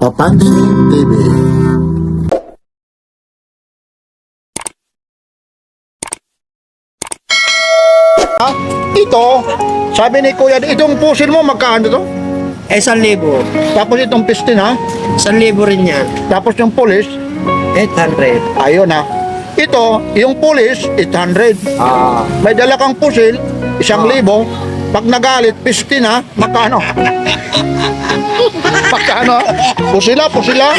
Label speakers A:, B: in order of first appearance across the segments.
A: Papansin TV.
B: Ito, sabi ni Kuya, itong pusil mo, magkano to?
C: 1,000.
B: Tapos itong pistin ha?
C: 1,000 rin yan.
B: Tapos yung pulis,
C: 800.
B: ayun ha. Ito, yung pulis, 800. May dala kang pusil, 1,000. Pag nagalit, pistin ha, magkano? Magkano ha? Pusila.
C: Pusila.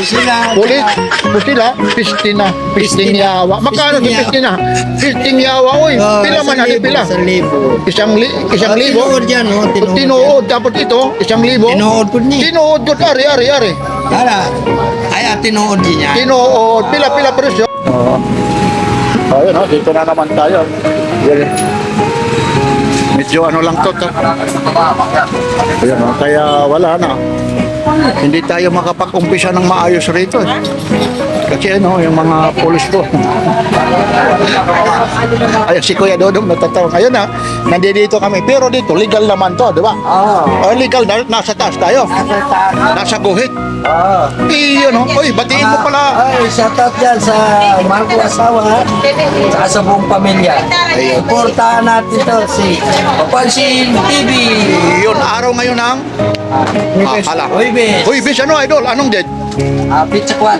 B: Pulis, pusila, pistin na. Pistin yawa. Magkano si pistin na? Pistin yawa, uy. Pila man natin, pila.
C: 1,000.
B: Isang libo.
C: Tinuod yan, no?
B: Tinuod. Tapos ito, 1,000.
C: Tinuod po niya.
B: Tinuod ko, ari.
C: Ala, ay tinuod din yan.
B: Tinuod, pila presyo. Ayun ha, dito na naman tayo. Medyo ano lang to. Ayun ha, kaya wala na. Hindi tayo makapag-umpisa ng maayos rito. Kasi ano, yung mga polis ko. Ayun, si Kuya Dodong natatawa. Ayun ha, nandito kami. Pero dito, legal naman to, di ba? Legal, nasa taas tayo. Nasa guhit. Iyon o. Uy, batiin mo pala.
C: Ay, shout out dyan sa mahal ko asawa, ha? Saka sa buong pamilya. Suportahan natin to si Papansin TV.
B: Iyon, araw ngayon ng hala.
C: Huwebes.
B: Uy, bis, ano idol? Anong dead?
C: Pizza 4.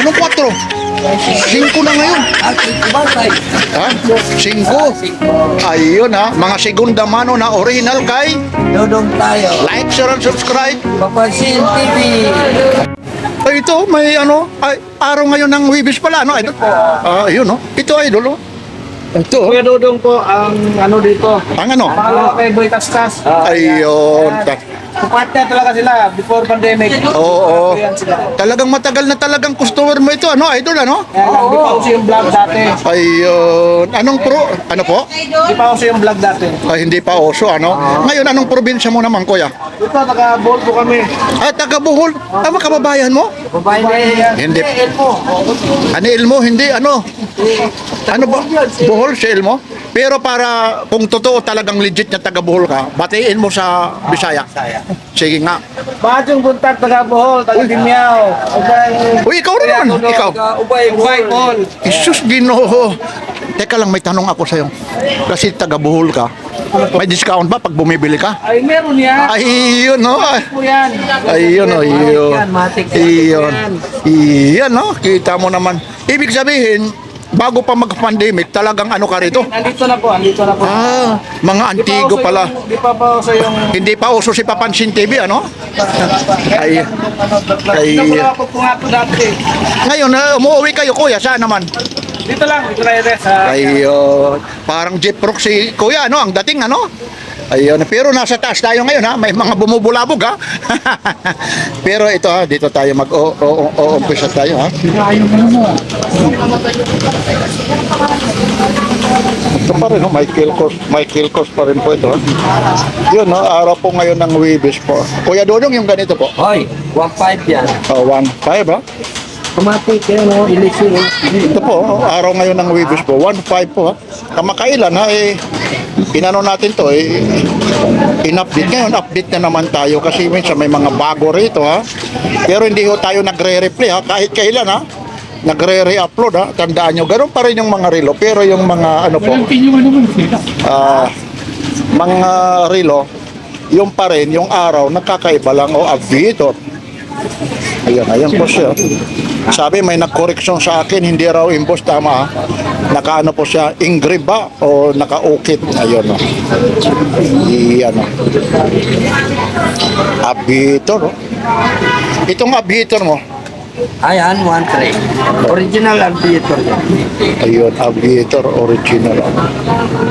B: Anong 4? 5 na ngayon.
C: Kubantay.
B: Ha? 5. Ayun ha, mga segunda mano na original kay
C: Dodong tayo.
B: like, share, and subscribe.
C: Papansin TV.
B: Ay, ito, may ano, ay, araw ngayon ng Huwebes pala, ano idol? Ayun no, ito idol oh. Ito,
D: Kuya Dodong po ang ano dito.
B: ang ano?
D: Pangalawa kay Boy Kaskas.
B: Ayun.
D: Partner talaga sila before pandemic.
B: Oo.
D: Yan sila.
B: Talagang matagal na talagang customer mo ito, ano idol, ano?
D: Kaya lang, di pa uso yung vlog dati.
B: Ayun. Anong ano po?
D: Di pa uso yung vlog dati.
B: Ay, hindi pa oso, ano? Ngayon, anong probinsya mo naman, kuya?
D: Ito, taga-board po kami.
B: Taga Bohol. Kababayan mo?
C: Babae na yan.
B: Hindi.
D: Elmo.
B: Ano, Ilmo? Hindi, ano? Ano ba? Bohol si Ilmo? Pero para kung totoo talagang legit na taga Bohol ka, batiin mo sa Bisaya. Sige nga.
D: Badyong Buntat, taga-Bohol, taga-Dimyaw.
B: Uy, ikaw rin naman. Ikaw.
D: Ubay, Paul.
B: Isus, Ginoo. Teka lang, may tanong ako sa'yo. Kasi taga Bohol ka. May discount ba pag bumibili ka?
D: Ay, meron yan.
B: Ay, yun, no?
D: Po yan.
B: Ayun, ayun.
C: Matik yan.
B: Iyon. Iyon, no? Kita mo naman. Ibig sabihin, bago pa mag-pandemic, talagang ano ka rito?
D: Andito na po.
B: Mga antigo pala.
D: Di pa po uso yung...
B: Hindi pa uso si Papansin TV, ano? Ay.
D: Ito po ako po nga po dati.
B: Ngayon, umuwi kayo, kuya. Saan naman?
D: Dito lang, dito na rin sa...
B: Ayun. Parang Jeep Rock si kuya, ano? Ang dating, ano? Ayun. Pero nasa taas tayo ngayon, ha? May mga bumubulabog, ha? Pero ito, ha? Dito tayo mag-umpisa tayo, ha? Ito pa rin, no? Michael Kors pa rin po ito, ha? Yun, no? Araw po ngayon ng Huwebes po. Kuya Dodong, yung ganito po.
C: Hoy, 1.5 yan.
B: 1.5, ha?
C: Kumatik yan, no? Ilisyo.
B: Ito po, araw ngayon ng Huwebes po, 1.5 po ha. Kamakailan ha, inano natin to in-update. Ngayon, update na naman tayo kasi minsan may mga bago rito ha. Pero hindi ho tayo nagre-replay ha, kahit kailan ha. Nagre-re-upload ha, tandaan nyo, ganun pa rin yung mga relo. Pero yung mga ano po, mga relo, yung pa rin, yung araw, nagkakaiba lang o update. Ayan po siya. Sabi may nag-correction sa akin, hindi raw impost, tama ha. Nakaano po siya, engrave ba o naka-ukit. Ayun o. Ano. Abitor. Itong abitor mo.
C: Ayan, 1.3. Original aviator yan.
B: Ayun, aviator original.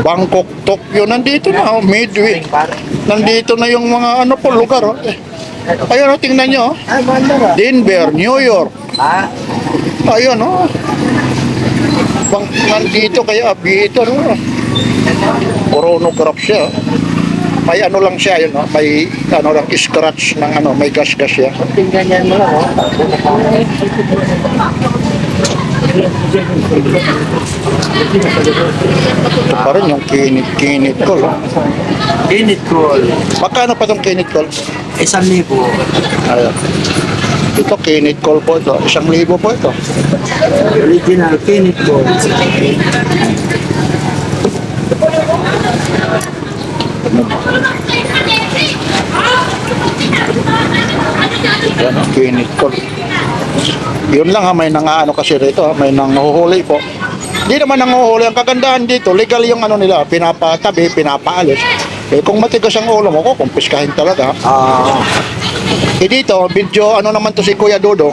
B: Bangkok, Tokyo, nandito na. Midway. Nandito na yung mga ano po, lugar. Ayun o, tingnan nyo.
C: Ay, bandara.
B: Denver, New York. Ayun o. Nandito kaya aviator o. Coronograph siya. May ano lang siya yun, no? May ano lang scratch ng ano, may gas-gas siya.
C: Tingnan yan mo lang, oh.
B: Ito pa rin yung kinit call.
C: Init cool.
B: Magkano pa itong kinit call?
C: 1,000.
B: Ayun. Ito, Kinit Call po ito. 1,000 po ito.
C: Original Kinit Ball.
B: Yan, Kinit Call. Yun lang ha, may nangaano kasi rito ha, may nanguhuli po. Hindi naman nanguhuli. Ang kagandahan dito, legal yung ano nila, pinapatabi, pinapaalis. Eh kung matigas ang ulo mo, kumpiskahin talaga. Eh dito, video, ano naman to si Kuya Dodong,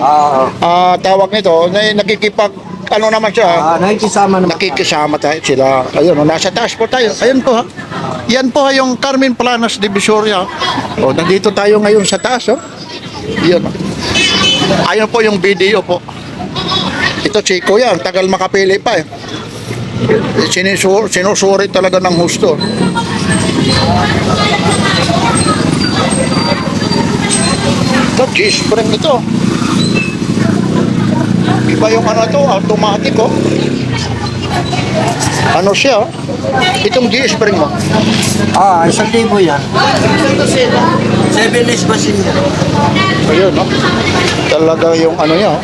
B: tawag nito, nakikipag, ano naman siya,
C: Nakikisama naman.
B: nakikisama tayo sila. Ayun, nasa taas po tayo. Ayun po ha. Yan po yung Carmen Planas Divisoria. O, nandito tayo ngayon sa taas. Oh. Yan. Ayun po yung video po. Ito si Kuya, ang tagal makapili pa eh. Sinusuri talaga ng husto. Ito, G-Spring ito. Iba yung ano to, automatic oh. Ano siya? Itong G-Spring mo.
C: 1,000 yan. 7 is machine yan.
B: Ayun, no? Talaga yung ano niya, oh.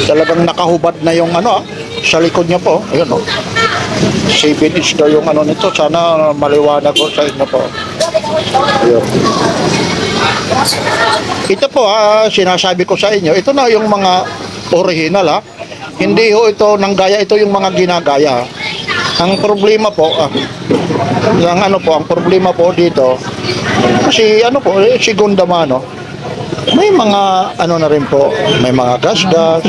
B: Talagang nakahubad na yung ano, sa likod niya po. Ayun, no? 7 inch daw yung ano nito. Sana maliwanag ko sa inyo po. Ayun. Ito po, sinasabi ko sa inyo, ito na yung mga original, ha. Hindi ho ito nang gaya, ito yung mga ginagaya. Ang problema po, ang problema po dito, kasi ano po, si Gundamano, may mga ano na rin po, may mga gas-gas,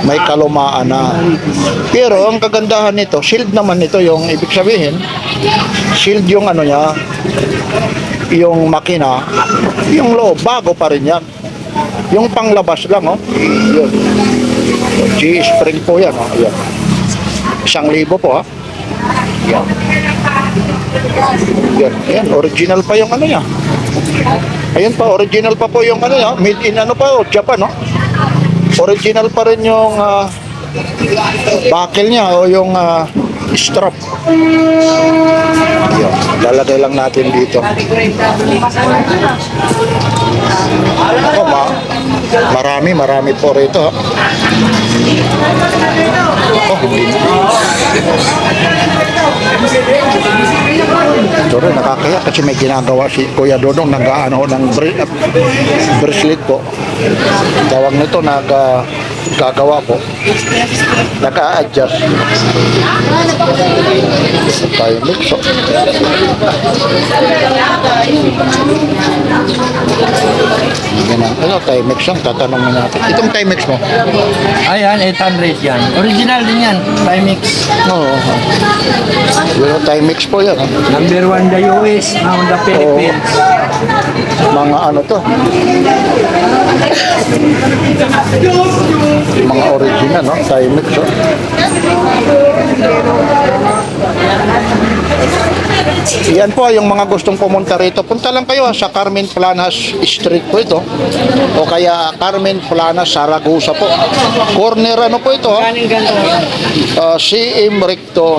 B: may kalumaan na. Pero ang kagandahan nito, shield naman nito, yung ibig sabihin, shield yung ano niya, yung makina, yung loob, bago pa rin yan. Yung panglabas lang, oh. Yun. G-Spring po yan, oh. Ayan. 1,000 po, ha. Yan. Yan, yan, original pa yung ano niya. Ayun pa, original pa po yung ano niya. Made in ano pa, Japan, no? Original pa rin yung buckle niya o yung strap. Yan, lalagay lang natin dito. Ako, marami po rito. Oh, hindi na. Ito rin, nakakaya kasi may ginagawa si Kuya Dodong nag-ano ng bracelet po. Tawag nito, gagawa po. Naka-adjust. Tayo mix. Ganun. Ano, Timex yan? Tatanungin natin. Itong Timex mo?
C: Ayan, 800 yan. Original din yan, Timex.
B: Oo. Yung Timex po yan. Ha?
C: Number 1 the US, now the Philippines.
B: Mga ano to? Mga original, no? Timex, oh. Yan po yung mga gustong pumunta rito. Punta lang kayo sa Carmen Planas Street po ito. O kaya Carmen Planas Saragosa po. Corner ano po ito? CM Recto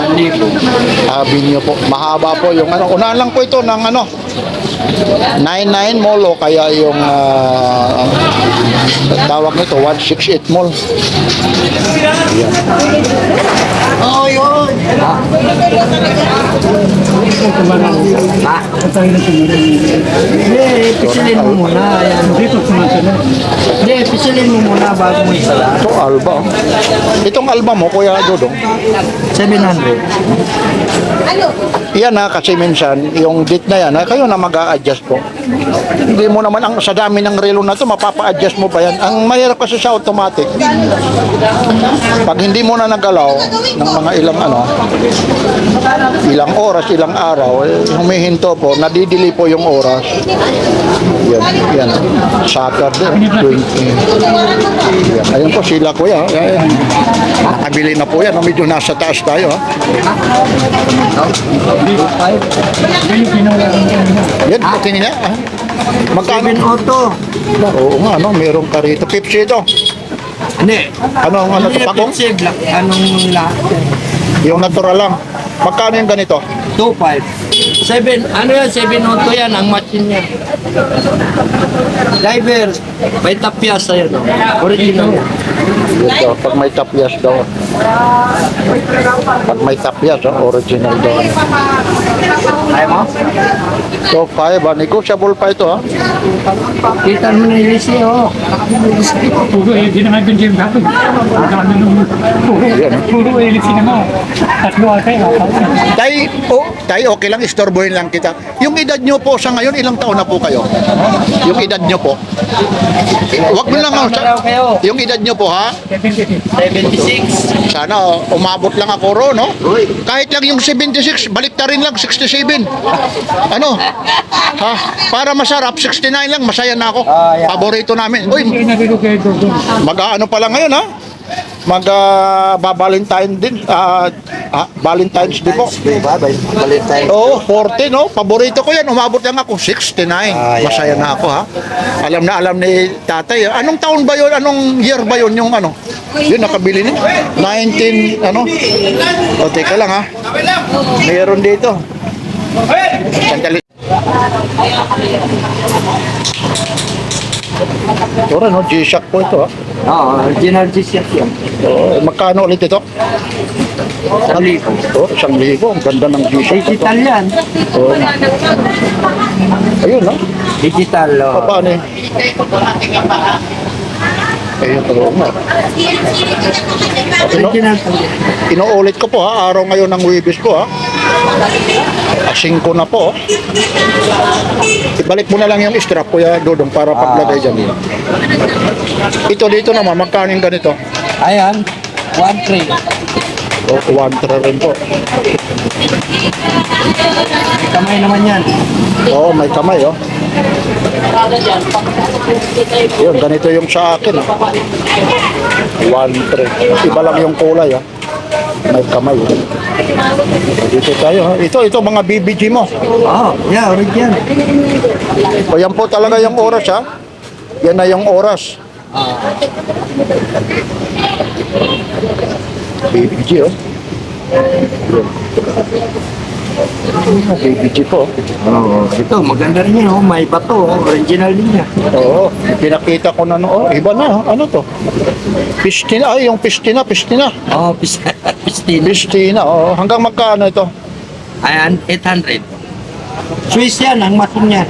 B: Avenue po. Mahaba po yung ano. Unahan lang po ito ng ano 99 Mall o kaya yung tawag nito 168 Mall. Yan.
C: Oo, yun. Ha? Hindi, pisilin mo muna. Ayan. Hindi, pisilin mo muna bago mo isala.
B: Ito Alba. Itong Alba mo, Kuya Dodong.
C: 700.
B: Yan ha, kasi minsan, yung date na yan, kayo na mag-a-adjust po. Hindi mo naman, sa dami ng relo na to mapapa-adjust mo pa yan. Ang mahirap kasi sa automatic. Pag hindi mo na nagalaw ng mga ilang oras, ilang araw, humihinto po, nadidili po yung oras. Yan. Saturday, 20. Yan. Ayun po sila, Kuya. Yan. Nakabili na po yan. Medyo nasa taas tayo. Ha? Yan, pati nila. Magkano?
C: 7 auto.
B: Oo nga, no? Meron ka rito. Pepsi ito.
C: Hindi.
B: Ano ito, pakong?
C: Anong lahat?
B: Yung natural lang. Magkano yung ganito?
C: 2.5. 7, ano yan? 7.2 yan, ang machine niya. Diver, may tapyas sa'yo, no? Original.
B: Ito, pag may tapyas daw. Pag may tapyas, original daw.
C: Ayaw mo?
B: So, 5, negotiable pa ito, ha?
C: Kita mo na yung lisi, oh.
A: Puro hindi naman yung gym natin. Puro elite naman. Tatlo ata yung
B: Tay, okay lang, istorbohin lang kita. Yung edad nyo po sa ngayon, ilang taon na po kayo? Yung edad nyo po? Wag mo lang, yung edad nyo po, ha?
C: 76.
B: Sana umabot lang ako ro, no? Kahit lang yung 76, balik ta rin lang 67. Ano? Ha? Para masarap, 69 lang, masaya na ako.
C: Yeah.
B: Paborito namin. Uy, mag-ano pa lang ngayon, ha? Valentine din. Valentine's Day po.
C: Diba? Valentine.
B: Oo, 40, no? Paborito ko yan. Umabot lang ako, 69. Masaya na ako, ha? Alam ni tatay. Anong taon ba yun? Anong year ba yun? Yung ano? Yun, nakabili ni 19, ano? O, teka lang, ha? Mayroon dito. Sandali. Ito rin, no? G-Shock po ito, ha?
C: Oo, original G-Shock yan.
B: So, magkano ulit ito?
C: Salipo.
B: Ito, 1,000. Ang ganda ng G-Shock ito.
C: Digital yan.
B: Oo. Ayun, no?
C: Digital, oh.
B: Paano eh? Ayun, talo nga.
C: Original.
B: Inuulit ko po, ha? Araw ngayon ng Webis ko, ha? 5 na po. Ibalik mo na lang yung strap, Kuya Dodong, para paglagay dyan. Ito dito naman, magkano yung ganito?
C: Ayan, 1.3.
B: O, 1 rin po.
C: Kamay naman yan.
B: Oo, may kamay, oh. Yun, ganito yung sa akin, 1 Iba lang yung kulay, ha? May kamay, oh. Dito tayo, ha? Ito mga BBG mo.
C: Oo, yeah, original.
B: O, yan po talaga yung oras, ha? Yan na yung oras. BBG, oh. BBG po.
C: Oo, ito, maganda rin yan, oh. May bato, oh. Original din yan.
B: Oo, pinakita ko na no. Oh, iba na, ano to? Pistina, ay yung pistina.
C: Oo, pistin.
B: Pistina, oh. Hanggang magkano ito?
C: Ayan, 800. Swiss yan, ang masin niya.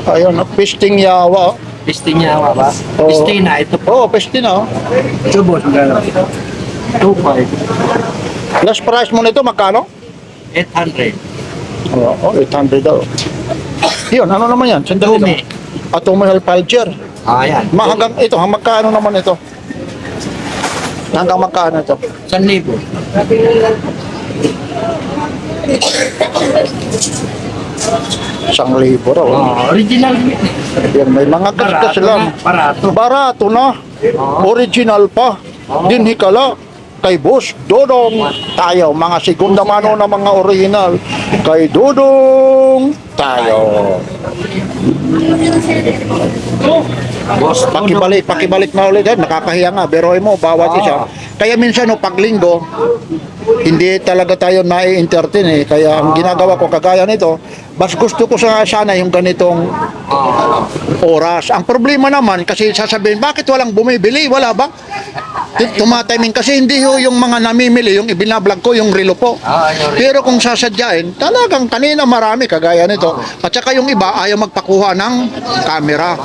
B: Ayun, oh, pisting yawa. Oh.
C: Pistin niya, ba?
B: Oo.
C: Pistina, ito po.
B: Oh, pistina, oh.
C: Subos, gano'n. 2.5.
B: Last price mo nito, magkano?
C: 800.
B: Oh, 800 daw. Yun, ano naman yan? Sandali
C: Tumi.
B: lang. Atome Palger.
C: Ayan.
B: Hanggang ito, magkano naman ito? Hanggang magkano ito?
C: 1,000.
B: 1,000 raw. Oh.
C: Original.
B: Yan, may mga gasgas lang.
C: Barato.
B: Barato na. Original pa. Dinhi kala kay Boss Dodong tayo. Mga segunda mano na mga original. Kay Dodong tayo.
C: Boss,
B: Pakibalik na ulit. Nakakahiya nga. Beroy mo, bawat isa. Kaya minsan, no, pag linggo, hindi talaga tayo nai-entertain eh. Kaya ang ginagawa ko kagaya nito, mas gusto ko sana yung ganitong oras. Ang problema naman, kasi sasabihin, bakit walang bumibili? Wala ba? Tumatiming kasi hindi yung mga namimili, yung ibinablog ko, yung relo po. Pero kung sasadyain, talagang kanina marami kagaya nito. At saka yung iba, ayaw magpakuha ng camera.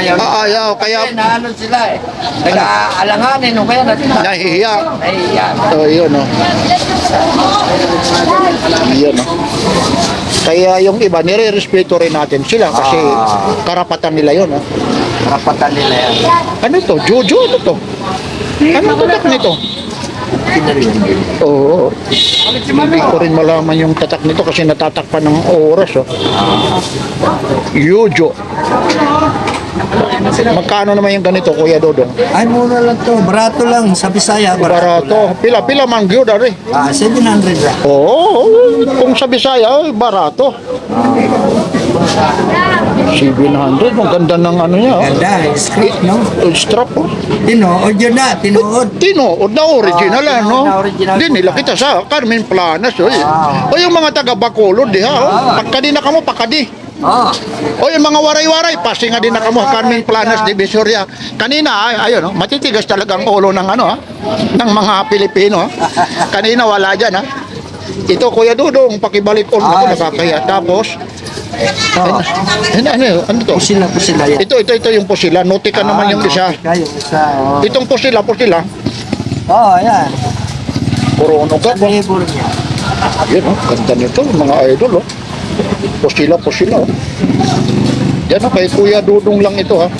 C: ayaw.
B: Ayaw, kaya
C: Kasi naano sila eh. Nag-aalanganin o kaya
B: nahihiya.
C: nahihiya.
B: So, yun, no. Yun, no. Kaya yung iba, nire-respeto rin natin sila kasi karapatan nila yun, no.
C: Karapatan nila yan.
B: Ano to? Jojo? Ano to? Ano tatak nito? Oo. Hindi ko rin malaman yung tatak nito kasi natatakpan ng oras, oh. Jojo. Magkano naman yung ganito, Kuya Dodong?
C: Ay, muna lang to. Barato lang. Sa Bisaya,
B: Barato. Pila man gyud ari.
C: 700 lang.
B: Oo, kung sa Bisaya, barato. 700. Ang ganda ng ano niya. Oh.
C: Ganda, script, no?
B: Strap oh.
C: Tinood yun na, tinood.
B: Tinood na original ano.
C: tinood na original
B: Hindi
C: po
B: nila
C: yan.
B: kita sa Carmen Planas oh. O yung mga taga Bacolod di ha. Oh. Pagkadi na kamo pakadi.
C: Oh,
B: O yung mga waray-waray pasi nga din na kamo Carmen Planas Divisoria. Kanina ayun oh, matitigas talaga ang ulo ng ano ha, ng mga Pilipino. Kanina wala diyan ha. Ito Kuya Dudong pakibalik on ako nakakaya. Tapos ano to?
C: pusila yan.
B: Ito yung pusila. Notika naman yung isa.
C: Yung isa, oh.
B: Itong pusila.
C: Oh, yan.
B: Puro unugat.
C: Flavor niya.
B: Yan oh, ganda nito mga idol oh. Pusila oh. Yan oh, kay Kuya Dudong lang ito ha.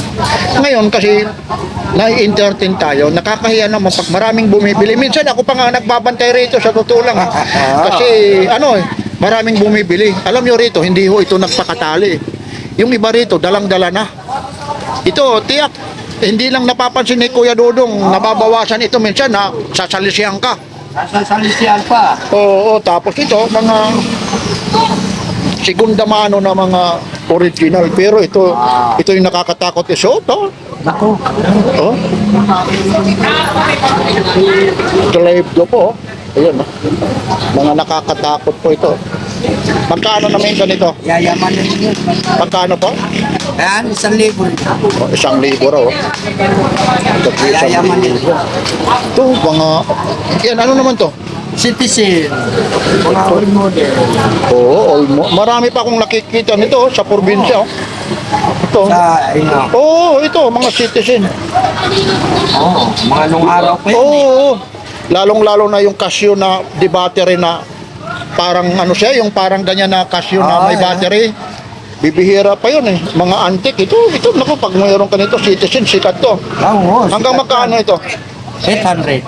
B: Ngayon kasi nai-entertain tayo, nakakahiya naman pag maraming bumibili. Minsan ako pa nga nagbabantay rito sa totoo lang ha. Kasi ano eh, maraming bumibili. Alam nyo rito, hindi ho ito nagpakatali. Yung iba rito, dalang-dala na. Ito, tiyak, hindi lang napapansin ni Kuya Dudong, nababawasan ito minsan na sasalisihan ka.
C: Nasa salisiyan pa.
B: Oo, tapos ito, mga segunda mano na mga original. Pero ito yung nakakatakot isuot. Oh.
C: Naku.
B: Oh. Live do po. Ayun, oh. Mga nakakatakot po ito. Magkano naman ganito?
C: Yayaman na yun.
B: Magkano po?
C: Ayan, 1,000.
B: Oh, 1,000 raw. Oh. Ito po, 1,000.
C: Yayaman na yun.
B: Ito, mga... Yan, ano naman to?
C: Citizen. Mga old model.
B: Oo, marami pa akong nakikita nito sa probinsya. Oh. Ito.
C: Sa,
B: Oo, ito, mga citizen.
C: oh, mga nung araw pa yun.
B: Oo. Lalong-lalo na yung Casio na di battery na parang ano siya, yung parang ganyan na Casio na may battery. Bibihira pa yun eh. Mga antique. Ito, naku, pag mayroon ka nito, citizen, sikat to.
C: Oo,
B: Hanggang magkano ito?
C: 800.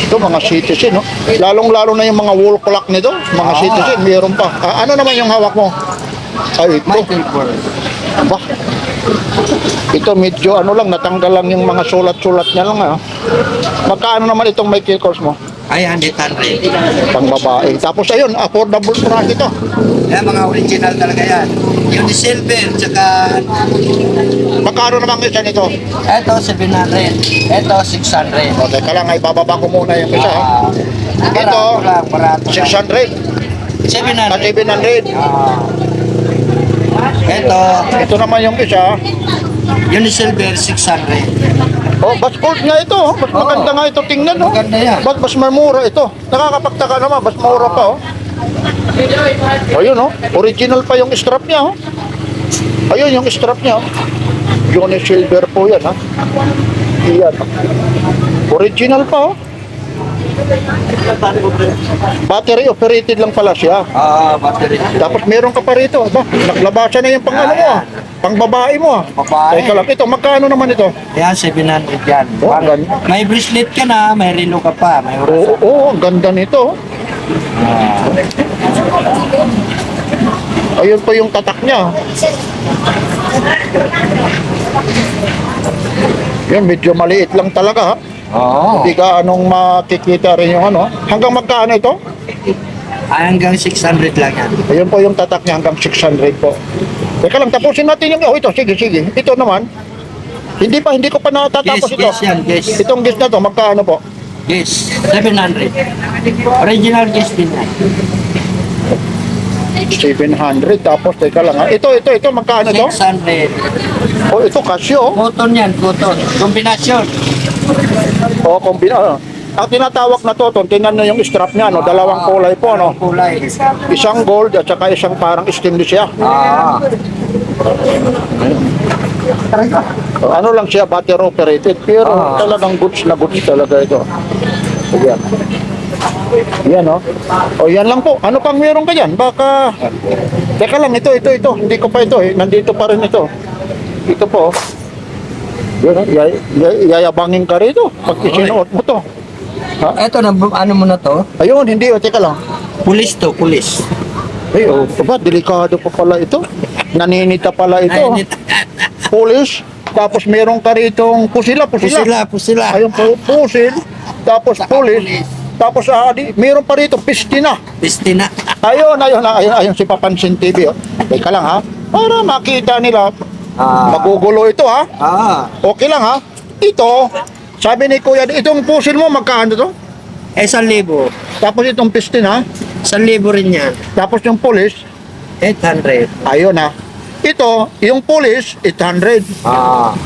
B: Ito, mga citizen, no? Lalong-lalo na yung mga wall clock nito, mga citizen, mayroon pa. Ano naman yung hawak mo? Ay, ito.
C: Michael Kors.
B: Aba. Ito medyo ano lang, natanggal lang yung mga sulat-sulat niya lang ha. Magkano naman itong Michael Kors mo?
C: Ay, 100.
B: Pang babae. Tapos ayun, affordable price ito.
C: Yan, mga original talaga yan. Yung di silver, tsaka
B: Magkano naman isa nito?
C: eto 700. Eto 600.
B: O, teka lang, ay bababa ko muna yung isa. Ha?
C: Barato lang, barato lang.
B: 600 at
C: 700.
B: 700.
C: Eto,
B: Ito naman yung isa.
C: yung di silver, 600.
B: Oh, mas gold nga ito. Oh. Mas maganda nga ito tingnan. Oh.
C: Maganda yan.
B: Ba't mas mamura ito? Nakakapagtaka naman, mas mura pa. Oh. Ayun, oh. Original pa yung strap niya. Oh. Ayun yung strap niya. Oh. Johnny Silver po yan. Ha? Iyan. Original pa. Oh. Battery operated lang pala siya.
C: Battery.
B: Tapos meron ka pa rito. Aba, naglabasan na yung pang ano mo. Pang babae mo.
C: Babae.
B: Teka lang. Ito, magkano naman ito?
C: Yan, 700 yan.
B: Oh, ang ganda.
C: May bracelet ka na, may relo ka pa, may
B: Oo,
C: oras.
B: ang ganda nito. Ayun po yung tatak niya. Yan, medyo maliit lang talaga ha.
C: Oo.
B: Hindi ka anong makikita rin yung ano. Hanggang magkano ito?
C: Hanggang 600 lang yan.
B: Ayun po yung tatak niya hanggang 600 po. Teka lang, tapusin natin yung... Oh, ito, sige. Ito naman. Hindi ko pa natatapos ito.
C: Guess yan, guess.
B: Itong guess na to, magkano po?
C: Guess, 700. Original guess din yan.
B: 700. Tapos, teka lang ha. Ito, magkano to?
C: 600.
B: Oh, ito, Casio.
C: Cotton yan, cotton. Kombinasyon.
B: Oh, kombina. Ang tinatawag na to, tingnan na yung strap niya, no? Dalawang kulay po, no?
C: Kulay.
B: Isang gold at saka isang parang stainless siya. Ano lang siya, battery operated, pero talagang goods na goods talaga ito. Ayan. Yan, no? O, yan lang po. Ano pang meron ka dyan? Baka... Teka lang, ito. Hindi ko pa ito, eh. Nandito pa rin ito. Ito po. Yan, yayabangin ka rito pag isinuot mo to.
C: Eto na, ano mo na to?
B: Ayun, hindi. O, teka lang.
C: Pulis to, pulis.
B: Ay, oh, ba, delikado pa pala ito. Naninita pala ito.
C: Ay,
B: Polish. Tapos meron ka ritong pusila.
C: pusila.
B: Ayun po, pusil. Tapos polish. Tapos meron pa rito pistina.
C: Pistina.
B: Ayun si Papansin TV. Oh. Teka lang ha. Para makita nila.
C: Ah.
B: Magugulo ito ha. Okay lang ha. Ito, sabi ni Kuya, itong pusil mo, magkano to?
C: 1,000.
B: Tapos itong pistin ha.
C: 1,000 rin yan.
B: Tapos yung pulis,
C: 800.
B: ayun ha. Ito, yung pulis, 800.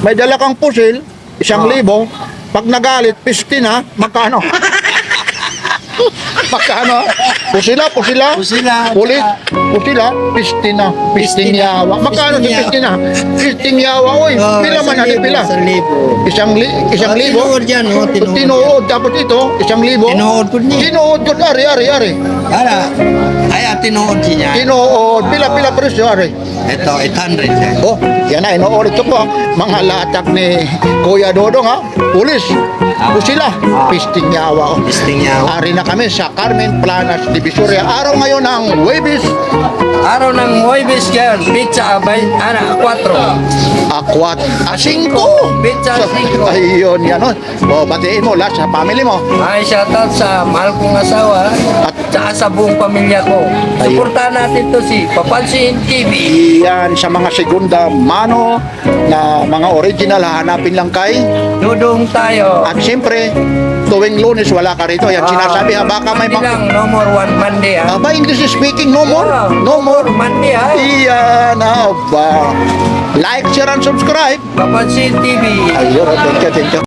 B: May dala kang pusil, 1,000. Pag nagalit, pistin ha, magkano? Magkano? Pusila.
C: Pusila.
B: Pulis, pusila, pistin na. Pistin yawa. Magkano si pistin na? Pistin yawa, oy. Pila man natin, pila?
C: 1,000.
B: Isang libo?
C: Tinuod yan, oh, tinuod.
B: Tinuod. Tapos ito, 1,000.
C: Tinuod po niya.
B: Tinuod ko, ari.
C: Ara, ay, tinuod niya.
B: Tinuod. Pila presyo, ari.
C: Ito, 800 yan.
B: Oh, yan na, inuulit ko po. Mga latak ni Kuya Dodong ha. Pulis. Pusila. Pistin yawa. Oh.
C: Listing niya.
B: Ari na kami sa Carmen Planas, Divisoria. Araw ngayon ng Huwebes.
C: Araw ng Huwebes yan, pizza, 4.
B: Akwat. 5.
C: Pizza, 5.
B: Ayun, yan o. O, batiin mo lahat sa family mo.
C: Ay, shoutout sa mahal kong asawa at saka sa buong pamilya ko. Suportahan natin to si Papansin TV.
B: Yan sa mga segunda mano na mga original, hahanapin lang kay.
C: Dudong tayo.
B: At siyempre, tuwing Lunes wala ka rito. Yan sinasabi ha, baka may
C: Monday lang,
B: mga...
C: no more one Monday ha.
B: Aba, English speaking, no more? No more.
C: Monday ha.
B: Iyan, aba. Like, share, and subscribe.
C: Papansin TV.
B: Ayun, thank you.